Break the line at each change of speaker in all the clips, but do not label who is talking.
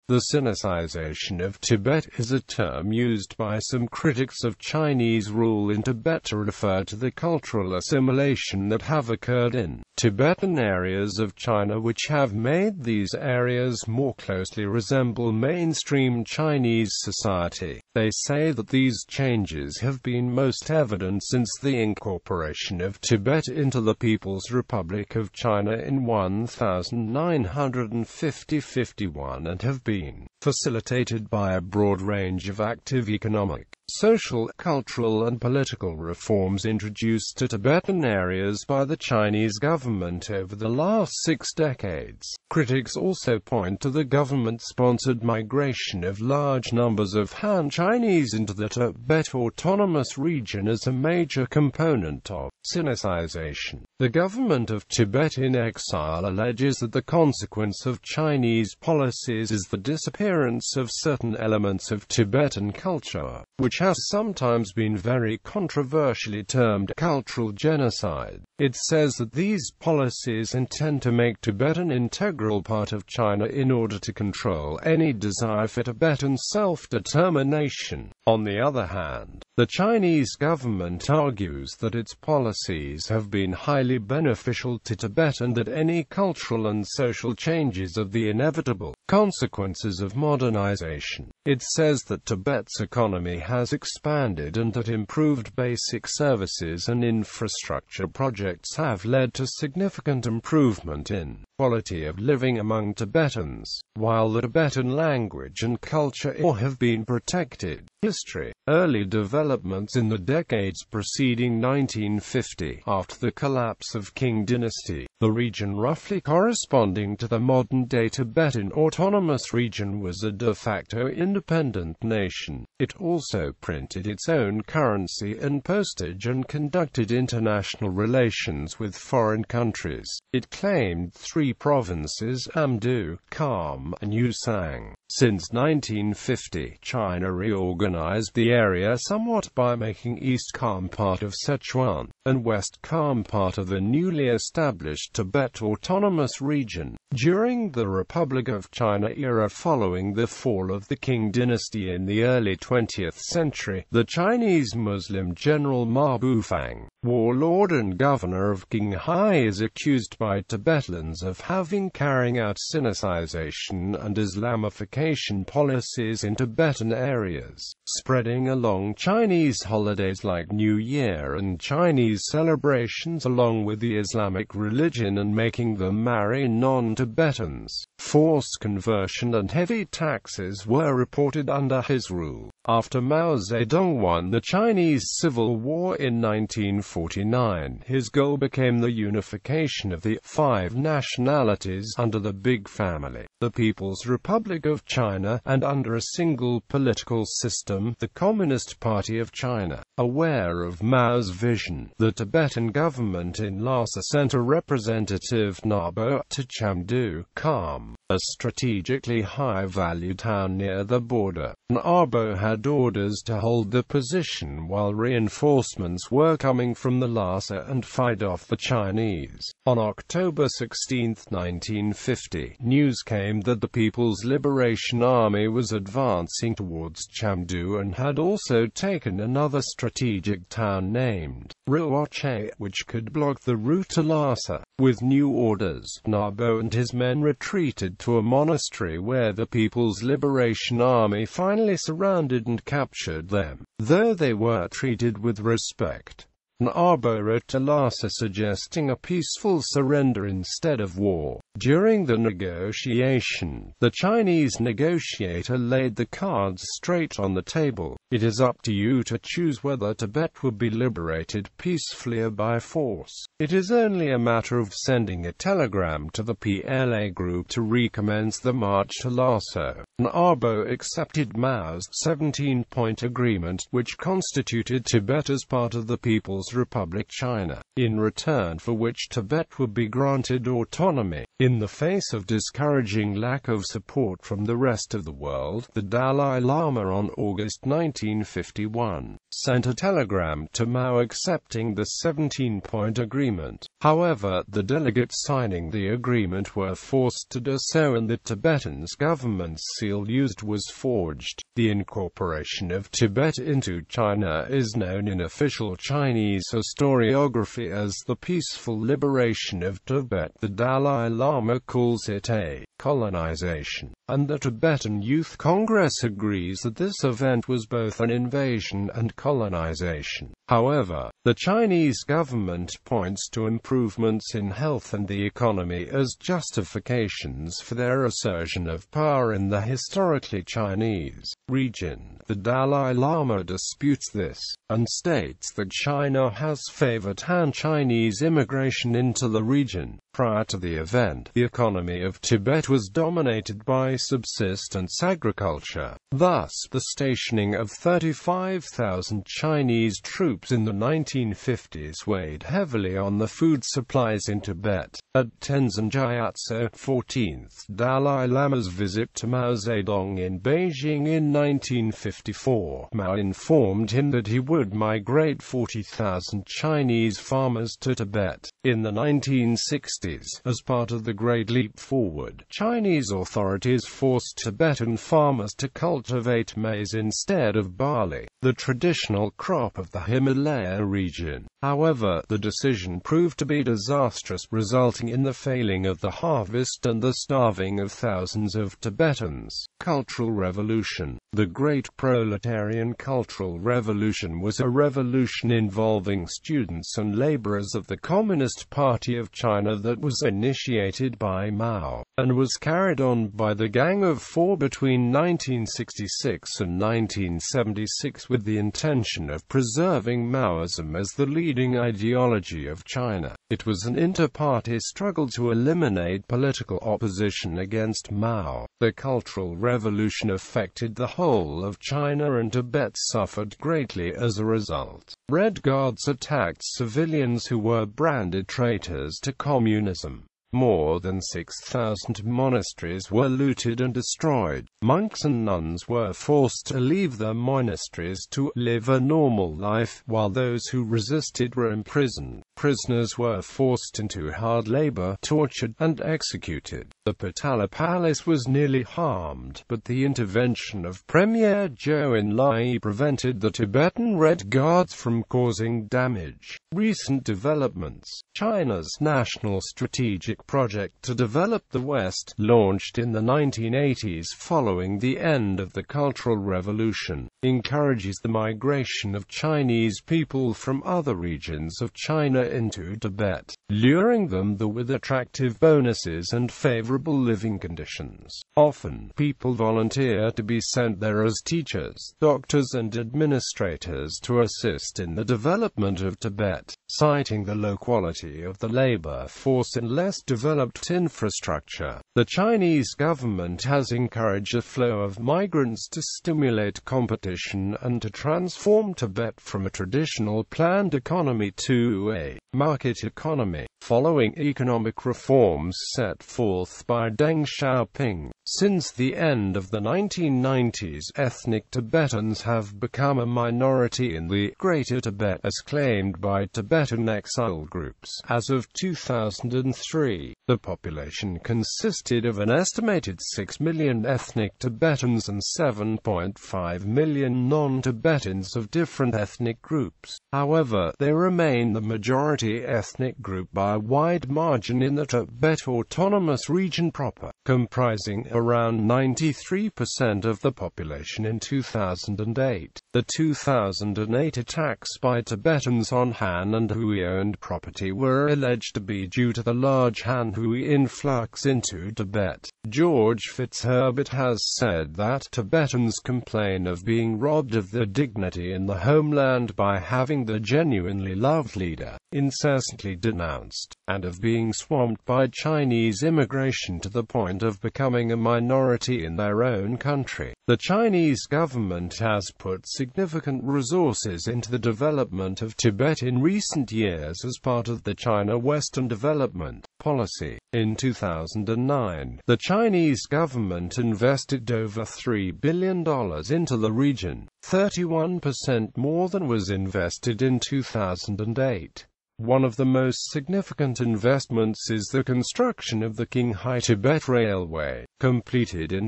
The Sinicization of Tibet is a term used by some critics of Chinese rule in Tibet to refer to the cultural assimilation that have occurred in Tibetan areas of China, which have made these areas more closely resemble mainstream Chinese society. They say that these changes have been most evident since the incorporation of Tibet into the People's Republic of China in 1950–51 and have been facilitated by a broad range of active economic, social, cultural and political reforms introduced to Tibetan areas by the Chinese government over the last 6 decades. Critics also point to the government-sponsored migration of large numbers of Han Chinese into the Tibet Autonomous Region as a major component of Sinicization. The government of Tibet in exile alleges that the consequence of Chinese policies is the disappearance of certain elements of Tibetan culture, which has sometimes been very controversially termed cultural genocide. It says that these policies intend to make Tibet an integral part of China in order to control any desire for Tibetan self-determination. On the other hand, the Chinese government argues that its policies have been highly beneficial to Tibet and that any cultural and social changes are the inevitable consequences of modernization. It says that Tibet's economy has expanded and that improved basic services and infrastructure projects have led to significant improvement in quality of living among Tibetans, while the Tibetan language and culture have been protected. History. Early developments in the decades preceding 1950, after the collapse of Qing dynasty, the region roughly corresponding to the modern-day Tibetan Autonomous Region was a de facto independent nation. It also printed its own currency and postage and conducted international relations with foreign countries. It claimed 3 provinces: Amdo, Kham, and Yusang. Since 1950, China reorganized the area somewhat by making East Kham part of Sichuan, and West Kham part of the newly established Tibet Autonomous Region. During the Republic of China era following the fall of the Qing dynasty in the early 20th century, the Chinese Muslim general Ma Bufang, warlord and governor of Qinghai, is accused by Tibetans of having carrying out Sinicization and Islamification policies in Tibetan areas, spreading along Chinese holidays like New Year and Chinese celebrations along with the Islamic religion and making them marry non-Tibetans. Forced conversion and heavy taxes were reported under his rule. After Mao Zedong won the Chinese Civil War in 1949, his goal became the unification of the 5 nationalities under the Big Family, the People's Republic of China, and under a single political system, the Communist Party of China. Aware of Mao's vision, the Tibetan government in Lhasa sent a representative Nabo to Chamdu, Kham, a strategically high-value town near the border. Nabo had orders to hold the position while reinforcements were coming from the Lhasa and fight off the Chinese. On October 16, 1950, news came that the People's Liberation Army was advancing towards Chamdu and had also taken another strategic town named Rilwache, which could block the route to Lhasa. With new orders, Nabo and his men retreated to a monastery where the People's Liberation Army finally surrounded and captured them. Though they were treated with respect, Nabo wrote to Lhasa suggesting a peaceful surrender instead of war. During the negotiation, the Chinese negotiator laid the cards straight on the table. It is up to you to choose whether Tibet will be liberated peacefully or by force. It is only a matter of sending a telegram to the PLA group to recommence the march to Lhasa. Nabo accepted Mao's 17-point agreement, which constituted Tibet as part of the People's Republic China, in return for which Tibet would be granted autonomy. In the face of discouraging lack of support from the rest of the world, the Dalai Lama on August 19, 1951, sent a telegram to Mao accepting the 17-point agreement. However, the delegates signing the agreement were forced to do so and the Tibetan government's seal used was forged. The incorporation of Tibet into China is known in official Chinese historiography as the peaceful liberation of Tibet. The Dalai Lama calls it a colonization, and the Tibetan Youth Congress agrees that this event was both an invasion and colonization. However, the Chinese government points to improvements in health and the economy as justifications for their assertion of power in the historically Chinese region. The Dalai Lama disputes this, and states that China has favored Han-Chinese immigration into the region. Prior to the event, the economy of Tibet was dominated by subsistence agriculture. Thus, the stationing of 35,000 Chinese troops in the 1950s weighed heavily on the food supplies in Tibet. At Tenzin Gyatso, 14th Dalai Lama's visit to Mao Zedong in Beijing in 1954, Mao informed him that he would migrate 40,000 Chinese farmers to Tibet. In the 1960s, as part of the Great Leap Forward, Chinese authorities forced Tibetan farmers to cultivate maize instead of barley, the traditional crop of the Himalaya region. However, the decision proved to be disastrous, resulting in the failing of the harvest and the starving of thousands of Tibetans. Cultural Revolution. The Great Proletarian Cultural Revolution was a revolution involving students and laborers of the Communist Party of China that was initiated by Mao, and was carried on by the Gang of Four between 1966 and 1976 with the intention of preserving Maoism as the leading ideology of China. It was an inter-party struggle to eliminate political opposition against Mao. The Cultural Revolution affected the whole of China and Tibet suffered greatly as a result. Red Guards attacked civilians who were branded traitors to communism. More than 6,000 monasteries were looted and destroyed. Monks and nuns were forced to leave their monasteries to live a normal life, while those who resisted were imprisoned. Prisoners were forced into hard labor, tortured, and executed. The Potala Palace was nearly harmed, but the intervention of Premier Zhou Enlai prevented the Tibetan Red Guards from causing damage. Recent developments. China's National Strategic Project to Develop the West, launched in the 1980s following the end of the Cultural Revolution, encourages the migration of Chinese people from other regions of China into Tibet, luring them there with attractive bonuses and favorable living conditions. Often, people volunteer to be sent there as teachers, doctors and administrators to assist in the development of Tibet, citing the low quality of the labor force and less developed infrastructure. The Chinese government has encouraged a flow of migrants to stimulate competition and to transform Tibet from a traditional planned economy to a market economy, following economic reforms set forth by Deng Xiaoping. Since the end of the 1990s, ethnic Tibetans have become a minority in the Greater Tibet, as claimed by Tibetan exile groups. As of 2003, the population consisted of an estimated 6 million ethnic Tibetans and 7.5 million non-Tibetans of different ethnic groups. However, they remain the majority ethnic group by a wide margin in the Tibet Autonomous Region proper, comprising around 93% of the population in 2008. The 2008 attacks by Tibetans on Han and Hui-owned property were alleged to be due to the large Han Hui influx into Tibet. George Fitzherbert has said that Tibetans complain of being robbed of their dignity in the homeland by having the genuinely loved leader incessantly denounced. West, and of being swamped by Chinese immigration to the point of becoming a minority in their own country. The Chinese government has put significant resources into the development of Tibet in recent years as part of the China Western Development Policy. In 2009, the Chinese government invested over $3 billion into the region, 31% more than was invested in 2008. One of the most significant investments is the construction of the Qinghai-Tibet Railway, completed in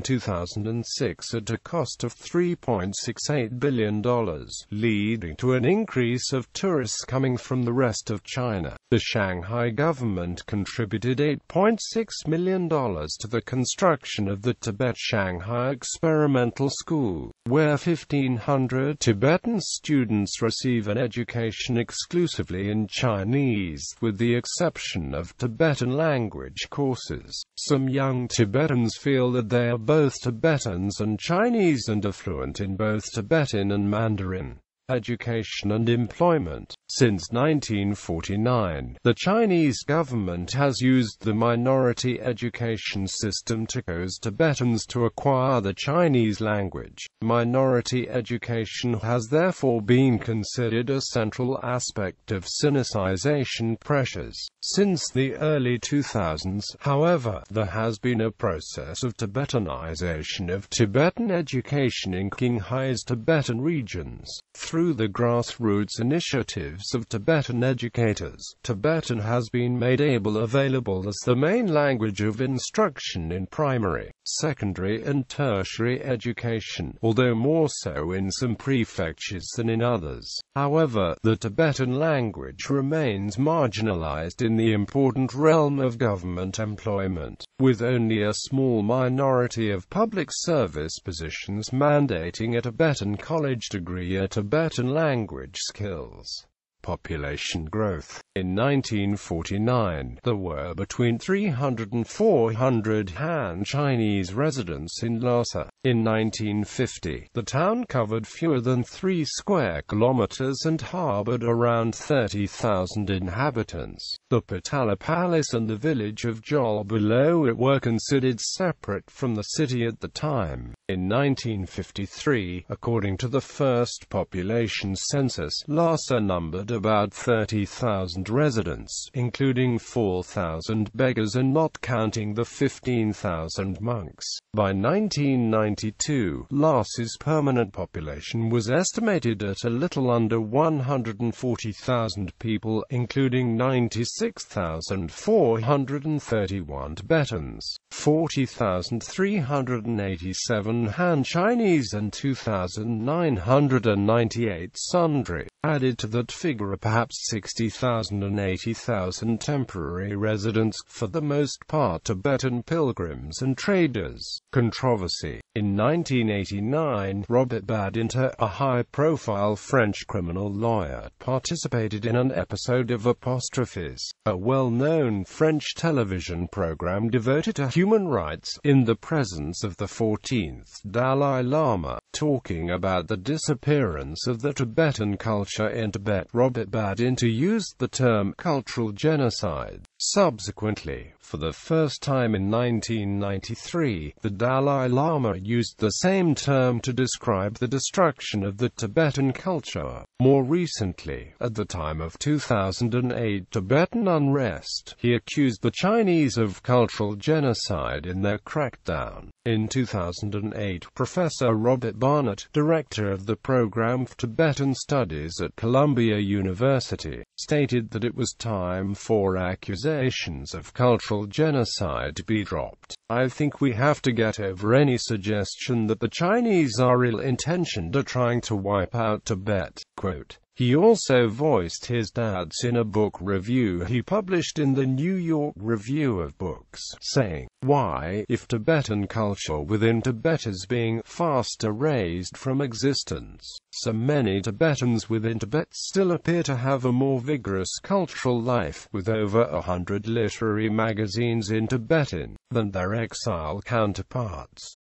2006 at a cost of $3.68 billion, leading to an increase of tourists coming from the rest of China. The Shanghai government contributed $8.6 million to the construction of the Tibet-Shanghai Experimental School, where 1,500 Tibetan students receive an education exclusively in Chinese, with the exception of Tibetan language courses. Some young Tibetans feel that they are both Tibetans and Chinese and are fluent in both Tibetan and Mandarin. Education and employment. Since 1949, the Chinese government has used the minority education system to cause Tibetans to acquire the Chinese language. Minority education has therefore been considered a central aspect of Sinicization pressures. Since the early 2000s, however, there has been a process of Tibetanization of Tibetan education in Qinghai's Tibetan regions. Through the grassroots initiatives of Tibetan educators, Tibetan has been made available as the main language of instruction in primary, secondary and tertiary education, although more so in some prefectures than in others. However, the Tibetan language remains marginalized in the important realm of government employment, with only a small minority of public service positions mandating a Tibetan college degree or Tibetan language skills. Population growth. In 1949, there were between 300 and 400 Han Chinese residents in Lhasa. In 1950, the town covered fewer than 3 square kilometers and harbored around 30,000 inhabitants. The Potala Palace and the village of Jol below it were considered separate from the city at the time. In 1953, according to the first population census, Lhasa numbered about 30,000 residents, including 4,000 beggars and not counting the 15,000 monks. By 1992, Lhasa's permanent population was estimated at a little under 140,000 people, including 96,431 Tibetans, 40,387 Han Chinese and 2,998 Sundri. Added to that figure are perhaps 60,000 and 80,000 temporary residents, for the most part Tibetan pilgrims and traders. Controversy. In 1989, Robert Badinter, a high-profile French criminal lawyer, participated in an episode of Apostrophes, a well-known French television program devoted to human rights, in the presence of the 14th Dalai Lama, talking about the disappearance of the Tibetan culture in Tibet. Robert Badinter used the term cultural genocide. Subsequently, for the first time in 1993, the Dalai Lama used the same term to describe the destruction of the Tibetan culture. More recently, at the time of 2008 Tibetan unrest, he accused the Chinese of cultural genocide in their crackdown. In 2008, Professor Robert Barnett, director of the program for Tibetan Studies at Columbia University, stated that it was time for accusations of cultural genocide to be dropped. I think we have to get over any suggestion that the Chinese are ill-intentioned or trying to wipe out Tibet." Quote. He also voiced his doubts in a book review he published in the New York Review of Books, saying, "Why, if Tibetan culture within Tibet is being fast erased from existence, so many Tibetans within Tibet still appear to have a more vigorous cultural life, with over 100 literary magazines in Tibetan, than their exile counterparts."